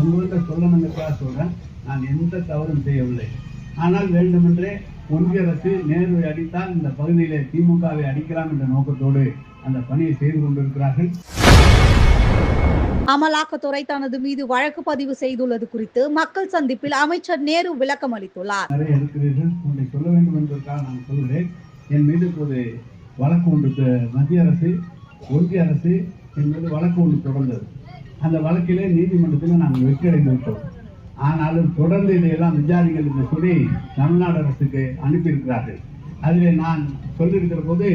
உங்கள்கிட்ட சொல்லணுங்கிறதுக்காக சொல்றேன். நான் எந்த தவறும் செய்யவில்லை. ஆனால் வேண்டுமென்றே ஒன்றிய அரசு நேருவை அடித்தால் இந்த பகுதியிலே திமுகவை அடிக்கலாம் என்ற நோக்கத்தோடு அந்த பணியை செய்து கொண்டிருக்கிறார்கள். அமலாக்கத்துறை தனது மீது வழக்கு பதிவு செய்துள்ளது குறித்து மக்கள் சந்திப்பில் அமைச்சர் நேரு விளக்கம் அளித்துள்ளார். நிறைய இருக்கிறீர்கள், உங்களை சொல்ல வேண்டும் என்பதற்காக நான் சொல்கிறேன். என் மீது இப்போது வழக்கு ஒன்று மத்திய அரசு ஒன்றிய அரசு என் மீது வழக்கு ஒன்று தொடர்ந்தது. அந்த வழக்கிலே நீதிமன்றத்தில் நாங்கள் வெற்றி அடைந்து விட்டோம். ஆனாலும் தொடர்ந்து இதையெல்லாம் விசாரிகள் என்று சொல்லி தமிழ்நாடு அரசுக்கு அனுப்பியிருக்கிறார்கள். அதிலே நான் சொல்லியிருக்கிற போது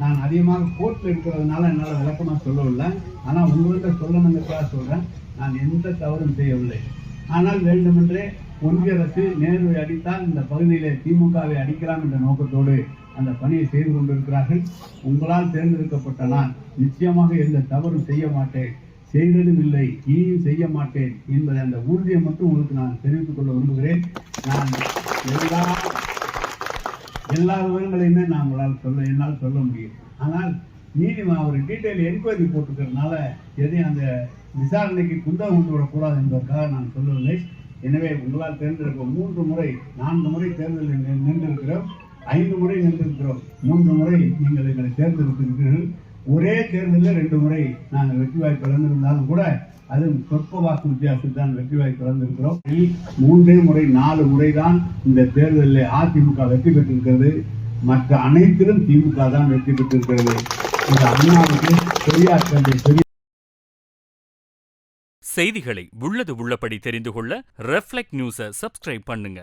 நான் அதிகமாக கோர்ட்டில் இருக்கிறதுனால என்னால் விளக்கமாக சொல்லவில்லை. ஆனால் உங்கள்கிட்ட சொல்லணுங்கிறதுக்காக சொல்கிறேன். நான் எந்த தவறும் செய்யவில்லை. ஆனால் வேண்டுமென்றே ஒன்றிய அரசு நேருவை அடித்தால் இந்த பகுதியிலே திமுகவை அடிக்கலாம் என்ற நோக்கத்தோடு அந்த பணியை செய்து கொண்டிருக்கிறார்கள். உங்களால் தேர்ந்தெடுக்கப்பட்ட நான் நிச்சயமாக எந்த தவறும் செய்ய மாட்டேன், செய்ததும் இல்லை, இனியும் செய்ய மாட்டேன் என்பதை அந்த உறுதியை மட்டும் உங்களுக்கு நான் தெரிவித்துக் கொள்ள விரும்புகிறேன். நான் எல்லா விவரங்களையுமே நான் என்னால் சொல்ல முடியும். ஆனால் நீதிமன்றம் அவர் டீட்டெயில் என்கொயரி போட்டுக்கிறதுனால எதையும் அந்த விசாரணைக்கு குந்தகம் கொண்டு விடக்கூடாது என்பதற்காக நான் சொல்லவில்லை. எனவே உங்களால் தேர்ந்தெடுக்க 3 முறை 4 முறை தேர்தலில் நின்றிருக்கிறோம், 5 முறை நின்றிருக்கிறோம், 3 முறை நீங்கள் எங்களை தேர்ந்தெடுத்திருக்கிறீர்கள். ஒரே தேர்தலில் 2 முறை நாங்கள் வெற்றி வாய்ப்பு இழந்திருந்தாலும் கூட அதுவும் சொற்ப வாக்கு வித்தியாசத்தில் தான் வெற்றி வாய்ப்பு இழந்திருக்கிறோம். 3 முறை 4 முறை தான் இந்த தேர்தலில் அதிமுக வெற்றி பெற்றிருக்கிறது. மற்ற அனைத்திலும் திமுக தான் வெற்றி பெற்றிருக்கிறது. இந்த அண்ணாவுக்கு பெரியார் செய்திகளை உள்ளது உள்ளபடி தெரிந்து கொள்ள ரெஃப்ளெக்ட் நியூஸை சப்ஸ்கிரைப் பண்ணுங்க.